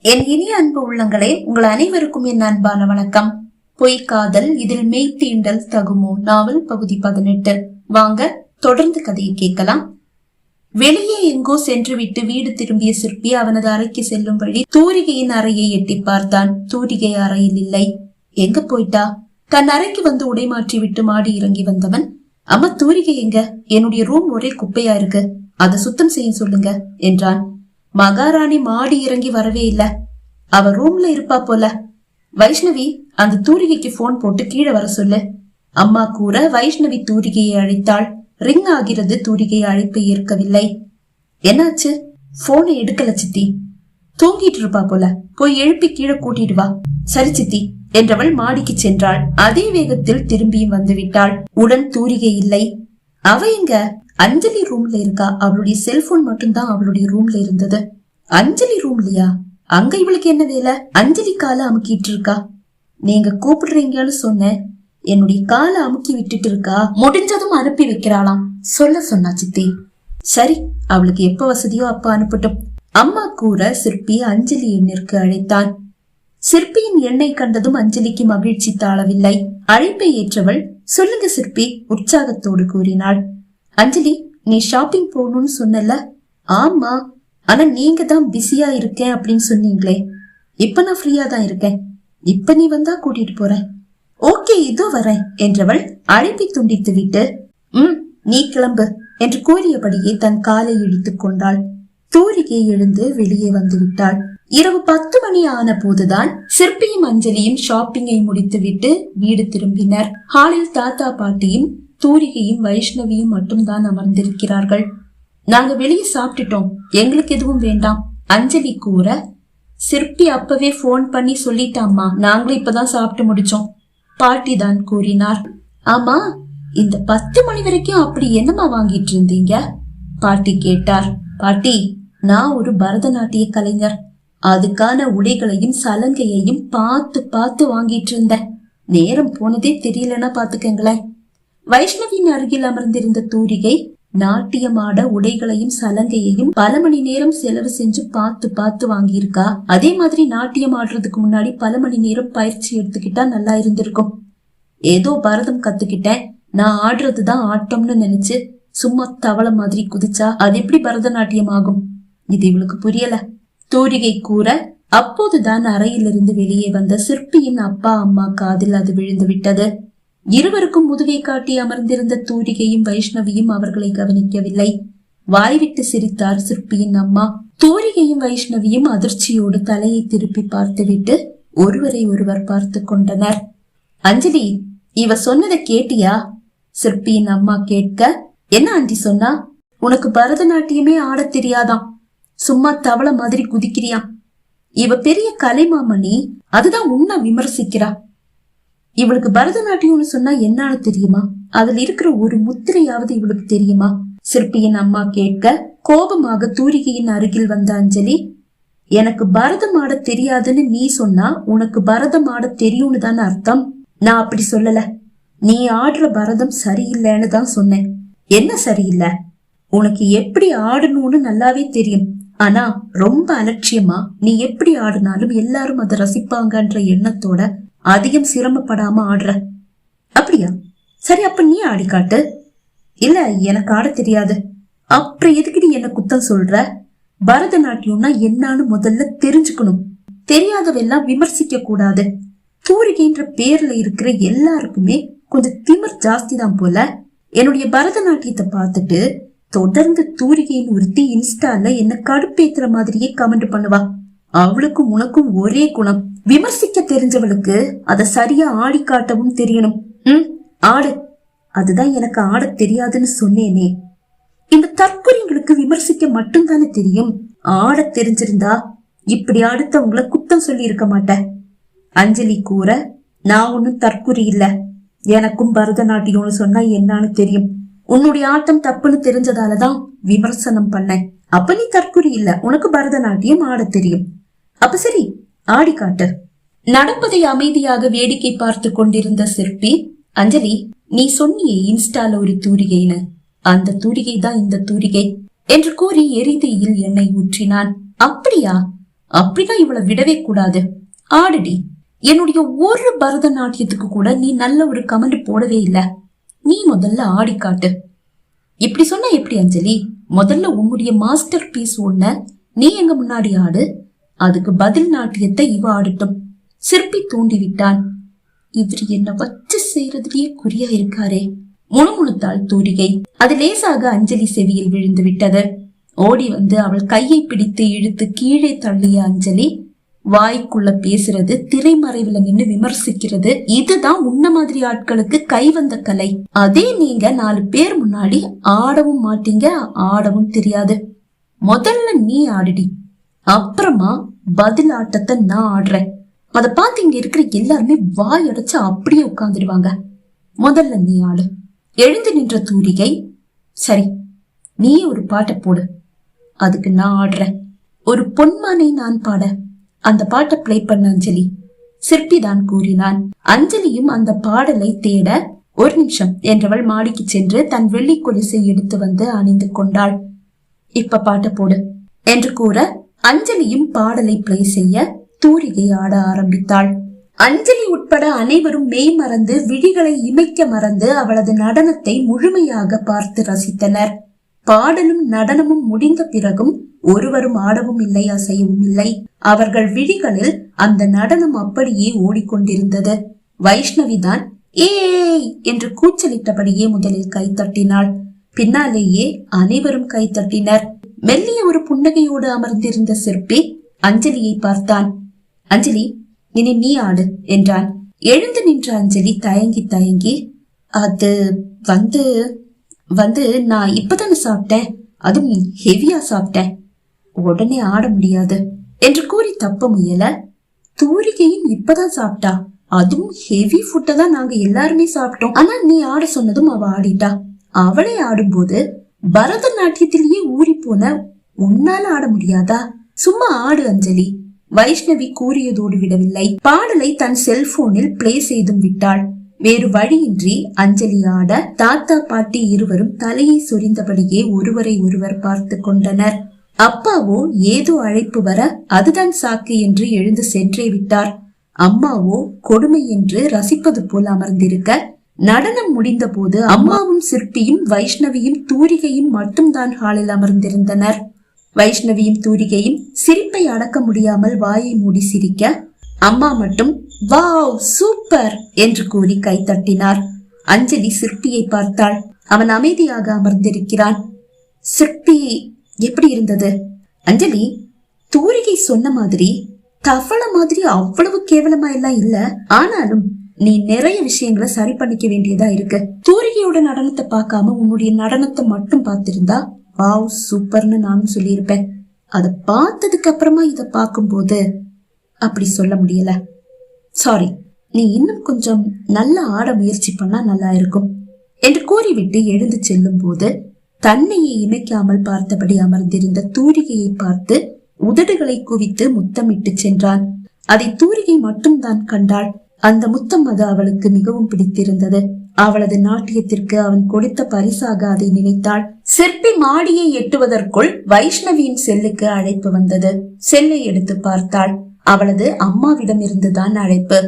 என் இனிய அன்பு உள்ளங்களே, உங்கள் அனைவருக்கும் என் அன்பான வணக்கம். பொய்க்காதல் இதில் மெய் தீண்டல் தகுமோ நாவல் பகுதி 18. வாங்க தொடர்ந்து கதையை கேட்கலாம். வெளியே எங்கோ சென்று விட்டு வீடு திரும்பிய சிற்பி அவனது அறைக்கு செல்லும் வழி தூரிகையின் அறையை எட்டி பார்த்தான். தூரிகை அறையில் இல்லை. எங்க போயிட்டா? தன் அறைக்கு வந்து உடை மாற்றி விட்டு மாடி இறங்கி வந்தவன், அம்மா தூரிகை எங்க? என்னுடைய ரூம் ஒரே குப்பையா இருக்கு, அதை சுத்தம் செய்ய சொல்லுங்க என்றான். மகாராணி மாடி இறங்கி வரவே இல்ல, அவ ரூம்ல இருப்பா போல. வைஷ்ணவி, அந்த தூரிகைக்கு போன் போட்டு கீழே வர சொல்லு. அம்மா கூற வைஷ்ணவி தூரிகையை அழைத்தாள். ரிங் ஆகிறது. தூரிகை அழைப்பை ஏற்கவில்லை. என்னாச்சு? போனை எடுக்கல சித்தி. தூங்கிட்டு இருப்பா போல, போய் எழுப்பி கீழே கூட்டிட்டு வா. சரி சித்தி என்றவள் மாடிக்கு சென்றாள். அதே வேகத்தில் திரும்பியும் வந்து விட்டாள். உடன் தூரிகை இல்லை. அவ எங்க? அஞ்சலி ரூம்ல இருக்கா. அவளுடைய செல்போன் மட்டும்தான் அவளுடைய ரூம்ல இருந்தது. அஞ்சலி ரூம்லயா? அங்க இவளுக்கு என்ன வேலை? அஞ்சலி காலை அமுக்கிட்டு இருக்கா. நீங்க கூப்பிடுறீங்கன்னு சொன்னேன். என்னுடைய காலை அமுக்கி விட்டுட்டு இருக்கா. முடிஞ்சதும் அனுப்பி வைக்கிறாளாம் சொல்ல சொன்னா சித்தி. சரி, அவளுக்கு எப்ப வசதியோ அப்ப அனுப்பட்டும். அம்மா கூற சிற்பி அஞ்சலி எண்ணிற்கு அழைத்தான். சிற்பியின் எண்ணை கண்டதும் அஞ்சலிக்கு மகிழ்ச்சி தாழவில்லை. அழைப்பை ஏற்றவள், சொல்லுங்க சிற்பி உற்சாகத்தோடு கூறினாள். அஞ்சலி, நீ ஷாப்பிங் போகணும்னு சொன்னல? ஆமா, ஆனா நீங்க தான் பிஸியா இருக்கேன் அப்படின்னு சொன்னீங்களே. இப்ப நான் ஃப்ரீயா தான் இருக்கேன். இப்ப நீ வந்தா கூட்டிட்டு போறேன். ஓகே, இதோ வரேன் என்றவள் அழைப்பை துண்டித்து விட்டு, நீ கிளம்பு என்று கூறியபடியே தன் காலை இழுத்துக் கொண்டாள். தூரிகை எழுந்து வெளியே வந்து விட்டாள். இரவு 10 மணி ஆன போதுதான் சிற்பியும் அஞ்சலியும் ஷாப்பிங்கை முடித்து விட்டு வீடு திரும்பினர். ஹாலில் தாத்தா பாட்டியும் தூரிகையும் வைஷ்ணவியும் மட்டும்தான் அமர்ந்திருக்கிறார்கள். நாங்க வெளியே சாப்பிட்டுட்டோம், எங்களுக்கு எதுவும் வேண்டாம் அஞ்சலி கூற, சிற்பி அப்பவே போன் பண்ணி சொல்லிட்டாமா, நாங்களும் இப்பதான் சாப்பிட்டு முடிச்சோம் பாட்டி தான் கூறினார். ஆமா, இந்த 10 மணி வரைக்கும் அப்படி என்னமா வாங்கிட்டு இருந்தீங்க? பாட்டி கேட்டார். பாட்டி, நான் ஒரு பரதநாட்டிய கலைஞர். அதுக்கான உடைகளையும் சலங்கையையும் பார்த்து பார்த்து வாங்கிட்டு இருந்தேன். நேரம் போனதே தெரியலன்னா பாத்துக்கங்களேன். வைஷ்ணவின் அருகில் அமர்ந்திருந்த தூரிகை நாட்டியமாட உடைகளையும் சலங்கையையும் பல மணி நேரம் செலவு செஞ்சு பார்த்து பார்த்து வாங்கியிருக்கா. அதே மாதிரி நாட்டியம் ஆடுறதுக்கு முன்னாடி பல மணி நேரம் பயிற்சி எடுத்துக்கிட்டா நல்லா இருந்திருக்கும். ஏதோ பரதம் கத்துக்கிட்டேன், நான் ஆடுறதுதான் ஆட்டம்னு நினைச்சு சும்மா தவளை மாதிரி குதிச்சா அது எப்படி பரதநாட்டியம் ஆகும்? இது இவளுக்கு புரியல. தூரிகை கூற, அப்போதுதான் அறையிலிருந்து வெளியே வந்த சிற்பியின் அப்பா அம்மா காதில் அது விழுந்து விட்டது. இருவருக்கும் முதுகை காட்டி அமர்ந்திருந்த தூரிகையும் வைஷ்ணவியும் அவர்களை கவனிக்கவில்லை. வாய்விட்டு சிரித்தார் சிற்பியின் அம்மா. தூரிகையும் வைஷ்ணவியும் அதிர்ச்சியோடு தலையை திருப்பி பார்த்துவிட்டு ஒருவரை ஒருவர் பார்த்து கொண்டனர். அஞ்சலி, இவ சொன்னதை கேட்டியா? சிற்பியின் அம்மா கேட்க, என்ன ஆண்டி சொன்னா? உனக்கு பரதநாட்டியமே ஆட தெரியாதாம், சும்மா தவளை மாதிரி குதிக்கிறியா. இவ பெரிய கலைமாமணி, அதுதான் உன்னை விமர்சிக்கிறா. இவளுக்கு பரதநாட்டியம்னு சொன்னா என்னன்னு தெரியுமா? அதுல இருக்கிற ஒரு முத்திரையாவது இவளுக்கு தெரியுமா? சிற்பியின் அம்மா கேட்க, கோபமாக தூரிகையின் அருகில் வந்த அஞ்சலி, எனக்கு பரதம் ஆட தெரியாதுன்னு நீ சொன்னா உனக்கு பரதம் ஆட தெரியும்னு தானே அர்த்தம்? நான் அப்படி சொல்லல. நீ ஆடுற பரதம் சரியில்லைன்னு தான் சொன்னேன். என்ன சரியில்லை? உனக்கு எப்படி ஆடணும்னு நல்லாவே தெரியும். ஆனா ரொம்ப அலட்சியமா நீ எப்படி ஆடினாலும் எல்லாரும் அதை ரசிப்பாங்கன்ற எண்ணத்தோட அதிகம் சிரமப்படாம ஆடுற. அப்படியா? சரி, அப்ப நீ ஆடி காட்டு. இல்ல, எனக்கு ஆட தெரியாது. அப்புறம் எதுக்கு என்ன குத்தம் சொல்ற? பரதநாட்டியம்னா என்னன்னு முதல்ல தெரிஞ்சுக்கணும். தெரியாதவெல்லாம் விமர்சிக்க கூடாது. தூரிகைன்ற பேர்ல இருக்கிற எல்லாருக்குமே கொஞ்சம் திமிர் ஜாஸ்தி தான் போல. என்னுடைய பரதநாட்டியத்தை பார்த்துட்டு தொடர்ந்து தூரிகையின் ஒருத்தி இன்ஸ்டால என்ன கடுப்பேத்துற மாதிரியே கமெண்ட் பண்ணுவா. அவளுக்கும் உனக்கும் ஒரே குணம். விமர்சிக்க தெரிஞ்சவளுக்கு அத சரியா ஆடி காட்டவும் தெரியணும். ஆடு. அதுதான் எனக்கு ஆட தெரியாதுன்னு சொன்னேனே. இந்த தற்கொலைங்களுக்கு விமர்சிக்க மட்டும்தானே தெரியும். ஆட தெரிஞ்சிருந்தா இப்படி அடுத்தவங்கள குத்தம் சொல்லி இருக்க மாட்டேன். அஞ்சலி கூற, நான் ஒன்னும் தற்குறி இல்ல. எனக்கும் பரதநாட்டியம்னு சொன்னா என்னன்னு தெரியும். உன்னுடைய ஆட்டம் தப்புன்னு தெரிஞ்சதாலதான் விமர்சனம் பண்ணேன். அப்ப நீ தற்குறி இல்ல, உனக்கு பரதநாட்டியம் ஆட தெரியும். அப்ப சரி, ஆடி காட்டு. நடப்பதை அமைதியாக வேடிக்கை பார்த்து கொண்டிருந்த சிற்பி, அஞ்சலி, நீ சொன்னியே இன்ஸ்டால ஒரு தூரிகைன்னு, அந்த தூரிகை தான் இந்த தூரிகை என்று கூறி எரிதியில் எண்ணெய் ஊற்றினான். அப்படியா? அப்படிதான் இவளை விடவே கூடாது. ஆடுடி. என்னுடைய ஒரு பரதநாட்டியத்துக்கு கூட நீ நல்ல ஒரு கமெண்ட் போடவே இல்ல. நீ முதல்ல ஆடி காட்டு. இப்படி சொன்னா எப்படி அஞ்சலி? முதல்ல உன்னுடைய மாஸ்டர் பீஸ் ஒன்ன நீ எங்க முன்னாடி ஆடு, அதுக்கு பதில் நாட்டியத்தை இவ ஆடட்டும். சிற்பி தூண்டி விட்டான். இவர் என்ன வச்சு செய்யறதுலயே குறியா இருக்காரே. முணுமுணுத்தாள் தூரிகை. அது லேசாக அஞ்சலி செவியில் விழுந்து விட்டது. ஓடி வந்து அவள் கையை பிடித்து இழுத்து கீழே தள்ளிய அஞ்சலி, வாய்க்குள்ள பேசுறது, திரைமறைவுல நின்னு விமர்சிக்கிறது, இதுதான் உன்ன மாதிரி ஆட்களுக்கு கைவந்த கலை. அதே நீங்க 4 பேர் முன்னாடி ஆடவும் மாட்டீங்க, ஆடவும் தெரியாது. முதல்ல நீ ஆடுடி, அப்புறமா பதில் ஆட்டத்தை நான் ஆடுறேன். அத பார்த்து இங்க இருக்கிற எல்லாருமே வாய் அடைச்சு அப்படியே உட்கார்ந்துடுவாங்க. முதல்ல நீ ஆடு. எழுந்து நின்ற தூரிகை, சரி நீ ஒரு பாட்டை போடு, அதுக்கு நான் ஆடுறேன். ஒரு பொன்மானை நான் பாட அந்த பாட்டை பிளே பண்ண அஞ்சலி. சிற்பி தான் கூறினான். அஞ்சலியும் அந்த பாடலை தேட 1 நிமிஷம் என்றவள் மாடிக்கு சென்று தன் வெள்ளி கொலுசை எடுத்து வந்து அணிந்து கொண்டாள். இப்ப பாட்டை போடு என்று கூற அஞ்சலியும் பாடலை பிளே செய்ய தூரிகை ஆட ஆரம்பித்தாள். அஞ்சலி உட்பட அனைவரும் மெய் மறந்து விழிகளை இமைக்க மறந்து அவளது நடனத்தை முழுமையாக பார்த்து ரசித்தனர். பாடலும் நடனமும் முடிந்த பிறகும் ஒருவரும் ஆடவும் இல்லை, அசையவும் இல்லை. அவர்கள் விழிகளில் அந்த நடனம் அப்படியே ஓடிக்கொண்டிருந்தது. வைஷ்ணவிதான் ஏய் என்று கூச்சலிட்டபடியே முதலில் கைத்தட்டினாள். பின்னாலேயே அனைவரும் கைத்தட்டினர். மெல்லிய ஒரு புன்னகையோடு அமர்ந்திருந்த சிற்பி அஞ்சலியை பார்த்தான். அஞ்சலி, இனி நீ ஆடு என்றான். எழுந்து நின்ற அஞ்சலி தயங்கி தயங்கி, அது வந்து நான் இப்பதானே சாப்பிட்டேன், அதுவும் ஹெவியா சாப்பிட்டேன், உடனே ஆட முடியாது என்று கூறி தப்ப முயல. தூரிகையும் இப்பதான் சாப்பிட்டா, அதுவும் ஹெவி ஃபுட்டை தான் நாங்க எல்லாருமே சாப்பிட்டோம். ஆனா நீ ஆட சொன்னதும் அவ ஆடிட்டா. அவளே ஆடும்போது பரதநாட்டியத்திலேயே ஊறி போன உன்னால ஆட முடியாதா? சும்மா ஆடு அஞ்சலி. வைஷ்ணவி கூறியதோடு விடவில்லை. பாடலை தன் செல்போனில் பிளே செய்தும் விட்டாள். வேறு வழியின்றி அஞ்சலி ஆட தாத்தா பாட்டி இருவரும் தலையை சொரிந்தபடியே ஒருவரை ஒருவர் பார்த்து கொண்டனர். அப்பாவோ ஏதோ அழைப்பு வர அதுதான் சாக்கு என்று எழுந்து சென்றே விட்டார். அம்மாவோ கொடுமை என்று ரசிப்பது போல் அமர்ந்திருக்க, நடனம் முடிந்த போது அம்மாவும் சிற்பியும் வைஷ்ணவியும் தூரிகையும் மட்டும்தான் ஹாலில் அமர்ந்திருந்தனர். வைஷ்ணவியும் தூரிகையும் சிரிப்பை அடக்க முடியாமல் வாயை மூடி சிரிக்க, அம்மா மட்டும் வாவ் சூப்பர் என்று கூறி கைத்தட்டினார். அஞ்சலி சிற்பியை பார்த்தாள். அவன் அமைதியாக அமர்ந்திருக்கிறான். சிற்பி, எப்படி இருந்தது? அஞ்சலி, தூரிகை சொன்ன மாதிரி தவள மாதிரி அவ்வளவு கேவலமா எல்லாம் இல்ல, ஆனாலும் நீ நிறைய விஷயங்களை சரி பண்ணிக்க வேண்டியதா இருக்கு. தூரிகையோட நடனத்தை பார்க்காம உன்னுடைய நடனத்தை மட்டும் பார்த்திருந்தா வாவ் சூப்பர்னு நானும் சொல்லியிருப்பேன். அத பார்த்ததுக்கு அப்புறமா இத பார்க்கும்போது அப்படி சொல்ல முடியல. சாரி, நீ இன்னும் கொஞ்சம் நல்லா ஆட முயற்சி பண்ணா நல்லா இருக்கும் என்று கூறிவிட்டு எழுந்து செல்லும் போது தன்னையே இமைக்காமல் பார்த்தபடி அமர்ந்திருந்த தூரிகையை பார்த்து உதடுகளை குவித்து முத்தமிட்டு சென்றான். அதை தூரிகை மட்டும்தான் கண்டாள். அந்த முத்தம் அது அவளுக்கு மிகவும் பிடித்திருந்தது. அவளது நாட்டியத்திற்கு அவன் கொடுத்த பரிசாக அதை நினைத்தாள். சிற்பி மாடியை எட்டுவதற்குள் வைஷ்ணவியின் செல்லுக்கு அழைப்பு வந்தது. செல்லை எடுத்து பார்த்தாள். அவளது அம்மாவிடம் இருந்துதான் அழைப்பு.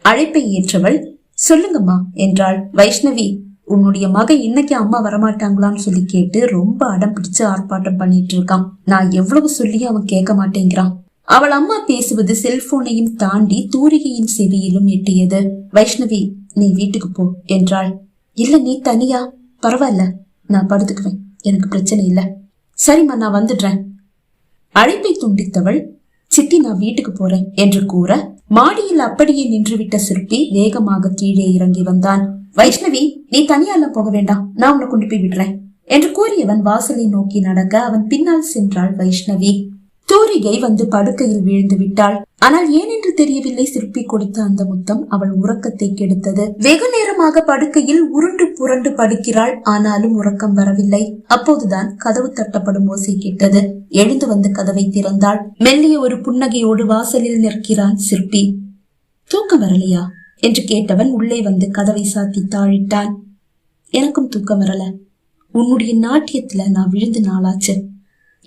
அழைப்பை ஏற்றவள், சொல்லுங்கம்மா என்றாள். வைஷ்ணவி, உன்னுடைய மகன் இன்னைக்கு அம்மா வரமாட்டாங்களான்னு சொல்லி கேட்டு ரொம்ப அடம் பிடிச்சு ஆர்ப்பாட்டம் பண்ணிட்டு இருக்கான். நான் எவ்வளவு சொல்லியும் அவன் கேட்க மாட்டேங்கிறான். அவள் அம்மா பேசுவது செல்போனையும் தாண்டி தூரிகையின் செவியிலும் எட்டியது. வைஷ்ணவி, நீ வீட்டுக்கு போ என்றாள். இல்ல, நீ தனியா? பரவாயில்ல, நான் படுத்துக்குவேன், எனக்கு பிரச்சனை இல்ல. சரிம்மா, நான் வந்துடுறேன். அழைப்பை துண்டித்தவள், சித்தி நான் வீட்டுக்கு போறேன் என்று கூற மாடியில் அப்படியே நின்றுவிட்ட சிற்பி வேகமாக கீழே இறங்கி வந்தான். வைஷ்ணவி, நீ தனியால போக வேண்டாம், நான் உன்னை கொண்டு போய் விடுறேன் என்று கூறியவன் வாசலை நோக்கி நடக்க அவன் பின்னால் சென்றாள் வைஷ்ணவி. தூரிகை வந்து படுக்கையில் வீழ்ந்து விட்டாள். ஆனால் ஏனென்று தெரியவில்லை, சிற்பி கொடுத்த அந்த முத்தம் அவள் உறக்கத்தை கெடுத்தது. வெகு நேரமாக படுக்கையில் உருண்டு புரண்டு படுக்கிறாள். ஆனாலும் உறக்கம் வரவில்லை. அப்போதுதான் கதவு தட்டப்படும் ஓசை கேட்டது. எழுந்து வந்து கதவை திறந்தாள். மெல்லிய ஒரு புன்னகையோடு வாசலில் நிற்கிறான் சிற்பி. தூக்கம் வரலையா என்று கேட்டவன் உள்ளே வந்து கதவை சாத்தி தாழிட்டான். எனக்கும் தூக்கம் வரல. உன்னுடைய நாட்டியத்துல நான் விழுந்து நாளாச்சு.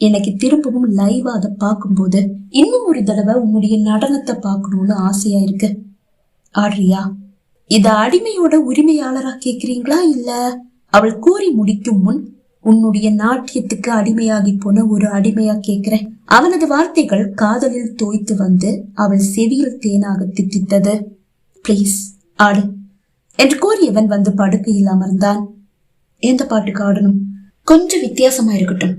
எனக்கு திரும்பவும் லைவா அதை பார்க்கும்போது இன்னும் ஒரு தடவை உன்னுடைய நடனத்தை பார்க்கணும்னு ஆசையா இருக்கு. ஆடுறியா? இத அடிமையோட உரிமையாளரா கேக்குறீங்களா, இல்ல அவள் கூறி முடிக்கும் முன் உன்னுடைய நாட்டியத்துக்கு அடிமையாகி போன ஒரு அடிமையா கேக்குறேன். அவனது வார்த்தைகள் காதலில் தோய்த்து வந்து அவள் செவியில் தேனாக தித்தித்தது. பிளீஸ் ஆடு என்று கூறியவன் வந்து படுக்கையில் அமர்ந்தான். எந்த பாட்டுக்கு ஆடணும்? கொஞ்சம் வித்தியாசமா இருக்கட்டும்.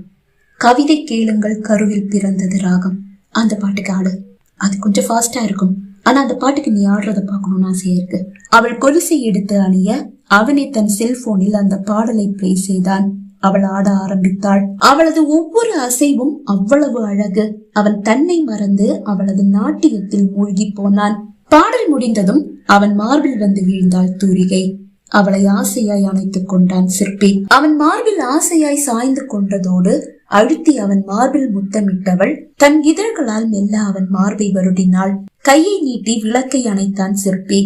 கவிதை கேளுங்கள் கருவில் பிறந்தது ராகம், அந்த பாட்டுக்கு ஆடு. அது கொஞ்சம் ஃபாஸ்டா இருக்கும், ஆனா அந்த பாட்டுக்கு நீ ஆடுறத பாக்கணும்னு ஆசையா இருக்கு. அவள் கொலுசை எடுத்து அணிய அவனை தன் செல்போனில் அந்த பாடலை பிளே செய்தான். அவள் ஆட ஆரம்பித்தாள். அவளது ஒவ்வொரு அசைவும் அவ்வளவு அழகு. அவன் தன்னை மறந்து அவளது நாட்டியத்தில் மூழ்கி போனான். பாடல் முடிந்ததும் அவன் மார்பில் வந்து வீழ்ந்தாள் தூரிகை. அவளை ஆசையாய் அணைத்துக் கொண்டான் சிற்பி. அவன் மார்பில் ஆசையாய் சாய்ந்து கொண்டதோடு அழுத்தி அவன் மார்பில் முத்தமிட்டவள் தன் இதழ்களால் மெல்ல அவன் மார்பை வருடினாள். கையை நீட்டி விளக்கை அணைத்தான் சிற்பி.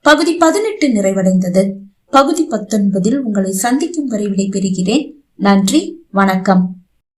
பகுதி 18 நிறைவடைந்தது. பகுதி 19 உங்களை சந்திக்கும் வரை விடைபெறுகிறேன். நன்றி, வணக்கம்.